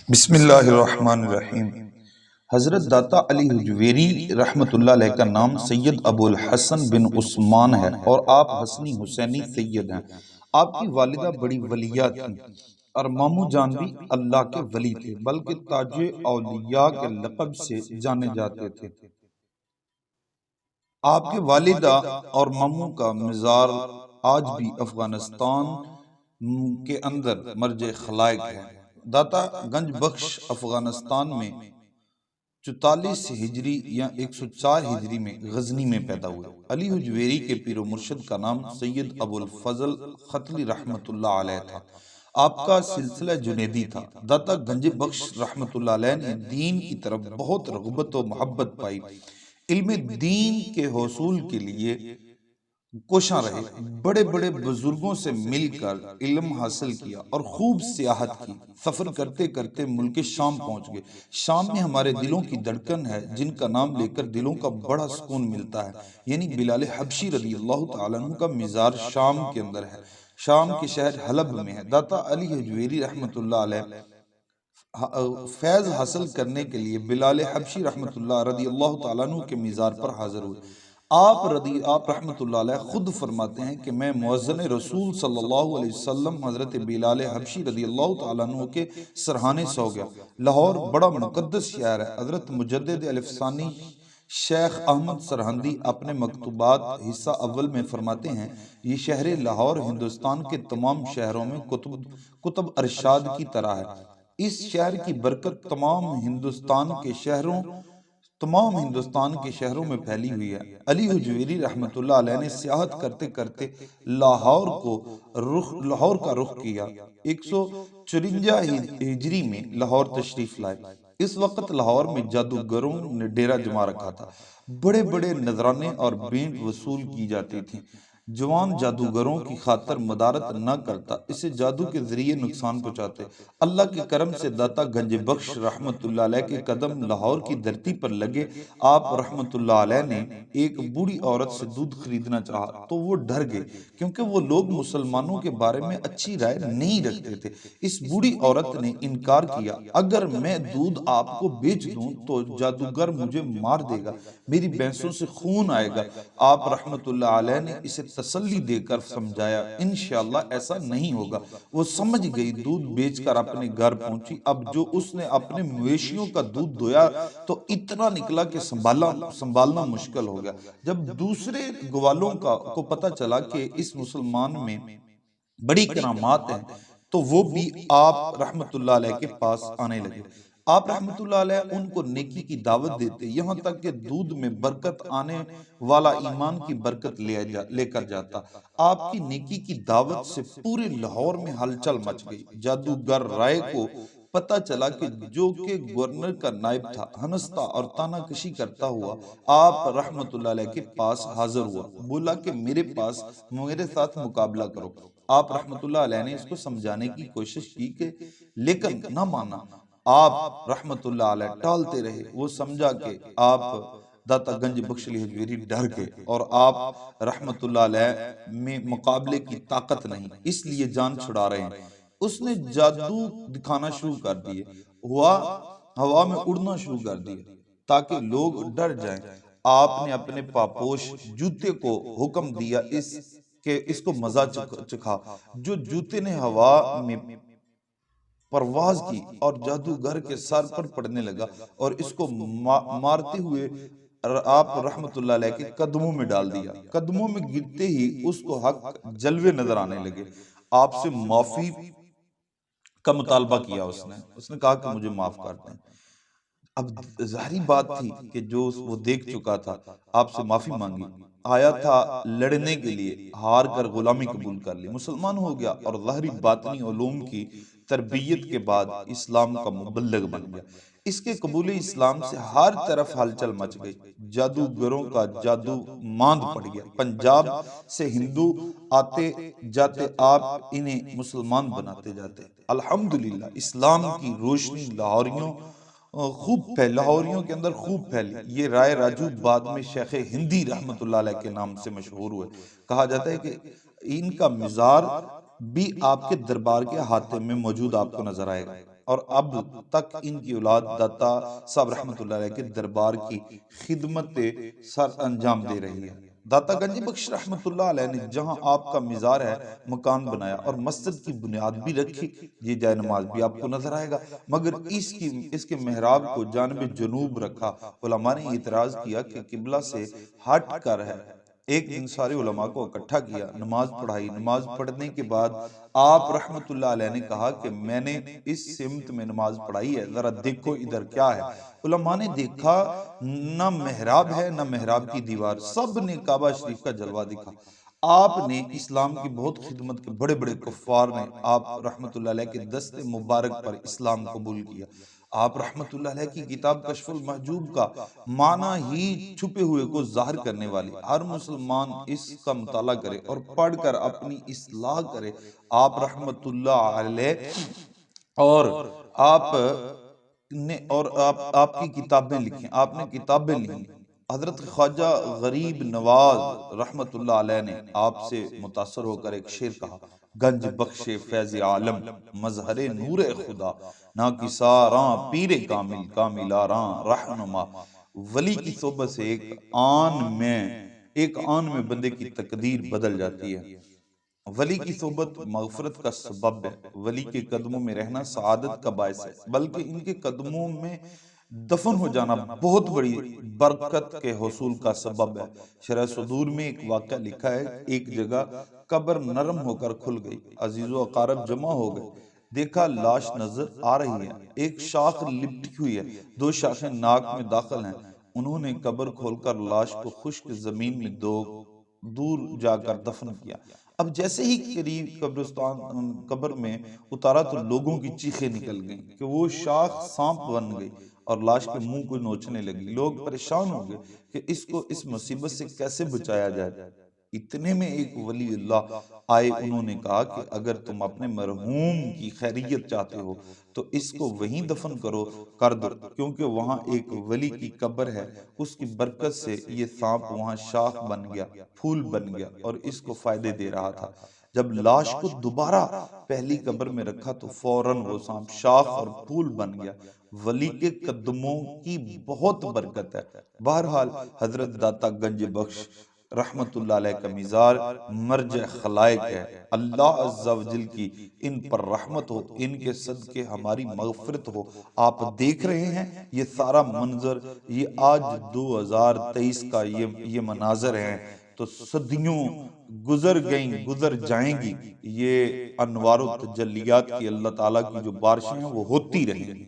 بسم اللہ الرحمن الرحیم۔ حضرت داتا علی حجویری رحمت اللہ علیہ کا نام سید ابو الحسن بن عثمان ہے اور آپ حسنی حسینی سید ہیں۔ آپ کی والدہ بڑی ولیہ تھیں اور مامو جان بھی اللہ کے ولی تھے، بلکہ تاج اولیاء کے لقب سے جانے جاتے تھے۔ آپ کے والدہ اور مامو کا مزار آج بھی افغانستان کے اندر مرج خلائق ہے۔ داتا گنج بخش افغانستان میں 44 ہجری یا 104 ہجری میں غزنی میں پیدا ہوئے۔ علی حجویری کے پیر و مرشد کا نام سید ابو الفضل ختلی رحمت اللہ علیہ تھا۔ آپ کا سلسلہ جنیدی تھا۔ داتا گنج بخش رحمت اللہ علیہ نے دین کی طرف بہت رغبت و محبت پائی، علم دین کے حصول کے لیے کوشاں رہے، بڑے بڑے بزرگوں سے مل کر علم حاصل کیا اور خوب سیاحت کی۔ سفر کرتے کرتے ملک شام پہنچ گئے۔ شام میں ہمارے دلوں کی دھڑکن ہے، جن کا نام لے کر دلوں کا بڑا سکون ملتا ہے، یعنی بلال حبشی رضی اللہ تعالیٰ عنہ کا مزار شام کے اندر ہے، شام کے شہر حلب میں ہے۔ داتا علی حجویری رحمت اللہ علیہ فیض حاصل کرنے کے لیے بلال حبشی رحمت اللہ رضی اللہ تعالیٰ عنہ کے مزار پر حاضر ہوئے۔ آپ رحمت اللہ علیہ خود فرماتے ہیں کہ میں مؤذن رسول صلی اللہ علیہ وسلم حضرت بلال حبشی رضی اللہ تعالیٰ عنہ کے سرہانے سو گیا۔ لاہور بڑا مقدس شہر ہے۔ حضرت مجدد الف ثانی شیخ احمد سرہندی اپنے مکتوبات حصہ اول میں فرماتے ہیں، یہ شہر لاہور ہندوستان کے تمام شہروں میں کتب ارشاد کی طرح ہے۔ اس شہر کی برکت تمام ہندوستان کے شہروں میں پھیلی ہوئی ہے۔ علی حجویری رحمت اللہ علیہ نے سیاحت کرتے کرتے لاہور کا رخ کیا۔ 154 ہجری میں لاہور تشریف لائے۔ اس وقت لاہور میں جادوگروں نے ڈیرہ جما رکھا تھا، بڑے بڑے نذرانے اور بینٹ وصول کی جاتی تھیں۔ جوان جادوگروں کی خاطر مدارت نہ کرتا، اسے جادو کے ذریعے نقصان پہنچاتے۔ اللہ کے کرم سے داتا گنج بخش رحمت اللہ علیہ کے قدم لاہور کی دھرتی پر لگے۔ آپ رحمت اللہ علیہ نے ایک بوڑھی عورت سے دودھ خریدنا چاہا تو وہ ڈر گئے، کیونکہ وہ لوگ مسلمانوں کے بارے میں اچھی رائے نہیں رکھتے تھے۔ اس بوڑھی عورت نے انکار کیا، اگر میں دودھ آپ کو بیچ دوں تو جادوگر مجھے مار دے گا، میری بھینسوں سے خون آئے گا۔ آپ رحمت اللہ علیہ نے اسے تسلی دے کر سمجھایا، انشاءاللہ ایسا نہیں ہوگا۔ وہ سمجھ گئی، دودھ بیچ کر اپنے گھر پہنچی۔ اب جو اس نے اپنے مویشیوں کا دودھ دویا تو اتنا نکلا کہ سنبھالنا مشکل ہو گیا۔ جب دوسرے گوالوں کو پتہ چلا کہ اس مسلمان میں بڑی کرامات ہیں تو وہ بھی آپ رحمت اللہ علیہ کے پاس آنے لگے۔ آپ رحمت اللہ علیہ ان کو نیکی کی دعوت دیتے، یہاں تک کہ دودھ میں برکت آنے والا ایمان کی برکت لے کر جاتا۔ آپ کی نیکی کی دعوت سے پورے لاہور میں ہلچل مچ گئی۔ جادوگر رائے کو پتہ چلا کہ جو کہ گورنر کا نائب تھا، ہنستا اور تانا کشی کرتا ہوا آپ رحمت اللہ علیہ کے پاس حاضر ہوا، بولا کہ میرے ساتھ مقابلہ کرو۔ آپ رحمت اللہ علیہ نے اس کو سمجھانے کی کوشش کی لیکن نہ مانا۔ آپ رحمت اللہ علیہ ٹالتے رہے۔ وہ سمجھا کہ آپ داتا گنج بخش علی حجویری ڈر گئے اور آپ رحمت اللہ علیہ میں مقابلے کی طاقت نہیں، اس لیے جان چھڑا رہے ہیں۔ اس نے جادو دکھانا شروع کر دیے، ہوا میں اڑنا شروع کر دیا تاکہ لوگ ڈر جائیں۔ آپ نے اپنے پاپوش جوتے کو حکم دیا کہ اس کو مزہ چکھا۔ جو جوتے نے ہوا میں پرواز کی اور جادوگر کے سر پر پڑنے لگا اور اس کو مارتے ہوئے آپ رحمت اللہ علیہ کے قدموں میں ڈال دیا۔ قدموں میں گرتے ہی اس کو حق جلوے نظر آنے لگے۔ آپ سے معافی کا مطالبہ کیا اس نے کہا کہ مجھے معاف کر دیں۔ اب ظاہری بات تھی کہ جو وہ دیکھ چکا تھا، آپ سے معافی مانگی، آیا تھا لڑنے کے لیے، ہار کر غلامی قبول کر لی، مسلمان ہو گیا اور ظاہری باطنی علوم کی تربیت کے بعد اسلام کا مبلغ بن گیا۔ اس کے قبول اسلام سے ہر طرف ہلچل مچ گئی، جادوگروں کا جادو ماند پڑ گیا۔ پنجاب سے ہندو آتے جاتے، آپ انہیں مسلمان بناتے جاتے۔ الحمدللہ اسلام کی روشنی لاہوریوں کے اندر خوب پھیلی۔ یہ رائے راجو بعد میں شیخ ہندی رحمت اللہ علیہ کے نام سے مشہور ہوئے۔ کہا جاتا ہے کہ ان کا مزار بھی آپ کے دربار کے ہاتھے میں موجود آپ کو نظر آئے گا۔ اور اب تک ان کی اولاد داتا صاحب رحمت اللہ علیہ کے دربار کی خدمت سر انجام دے رہی ہے۔ داتا گنج بخش رحمت اللہ علیہ نے جہاں آپ کا مزار ہے مکان بنایا اور مسجد کی بنیاد بھی رکھی، یہ جائے نماز بھی آپ کو نظر آئے گا، مگر اس کے محراب کو جانب جنوب رکھا۔ علماء نے اعتراض کیا کہ قبلہ سے ہٹ کر ہے۔ ایک دن سارے علماء کو اکٹھا کیا، نماز پڑھائی۔ نماز پڑھنے کے بعد آپ رحمت اللہ علیہ نے کہا کہ میں نے اس سمت میں نماز پڑھائی ہے، ذرا دیکھو ادھر کیا ہے۔ علماء نے دیکھا، نہ محراب ہے نہ محراب کی دیوار، سب نے کعبہ شریف کا جلوہ دکھا۔ آپ نے اسلام کی بہت خدمت کے بڑے بڑے کفار نے آپ رحمت اللہ علیہ کے دست مبارک پر اسلام قبول کیا۔ آپ رحمت اللہ علیہ کی کتاب کشف المحجوب کا معنی ہی چھپے ہوئے کو ظاہر کرنے والی، ہر مسلمان اس کا مطالعہ کرے اور پڑھ کر اپنی اصلاح کرے۔ آپ رحمت اللہ علیہ اور آپ نے آپ کی کتابیں لکھیں، آپ نے کتابیں لکھیں۔ حضرت خواجہ غریب نواز رحمت اللہ علیہ نے آپ سے متاثر ہو کر ایک شعر کہا: گنج بخش فیض عالم مظہر نور خدا، ناکساراں پیر کامل کاملاراں رہنما۔ ولی کی صحبت سے ایک آن میں بندے کی تقدیر بدل جاتی ہے۔ ولی کی صحبت مغفرت کا سبب ہے، ولی کے قدموں میں رہنا سعادت کا باعث ہے، بلکہ ان کے قدموں میں دفن ہو جانا بہت بڑی برکت کے حصول کا سبب ہے۔ شرح صدور میں ایک واقعہ لکھا ہے، ایک جگہ قبر نرم ہو کر کھل گئی، عزیز و اقارب جمع ہو گئے، دیکھا لاش نظر آ رہی ہے، ایک شاخ لپٹی ہوئی ہے، دو شاخیں ناک میں داخل ہیں۔ انہوں نے قبر کھول کر لاش کو خشک زمین میں دور جا کر دفن کیا۔ اب جیسے ہی قریب قبر میں اتارا تو لوگوں کی چیخیں نکل گئیں کہ وہ شاخ سانپ بن گئی اور لاش کے منہ کو نوچنے لگی۔ لوگ پریشان ہو گئے کہ اس کو اس مصیبت سے کیسے بچایا جائے۔ اتنے میں ایک ولی اللہ آئے، انہوں نے کہا کہ اگر تم اپنے مرحوم کی خیریت چاہتے ہو تو اس کو وہیں دفن کر دو، کیونکہ وہاں ایک ولی کی قبر ہے، اس کی برکت سے یہ سانپ وہاں شاخ بن گیا، پھول بن گیا اور اس کو فائدے دے رہا تھا۔ جب لاش کو دوبارہ پہلی قبر میں رکھا تو فوراً وہ سانپ شاخ اور پھول بن گیا۔ ولی کے قدموں کی بہت برکت ہے۔ بہرحال حضرت داتا گنج بخش رحمت اللہ علیہ کا مزار مرجع خلائق ہے۔ اللہ عز و جل کی ان پر رحمت ہو، ان کے صدقے ہماری مغفرت ہو۔ آپ دیکھ رہے ہیں یہ سارا منظر، یہ آج 2023 کا یہ مناظر ہیں تو صدیوں گزر گئیں، گزر جائیں گی، یہ انوار و تجلیات کی اللہ تعالیٰ کی جو بارشیں ہیں وہ ہوتی رہیں گی۔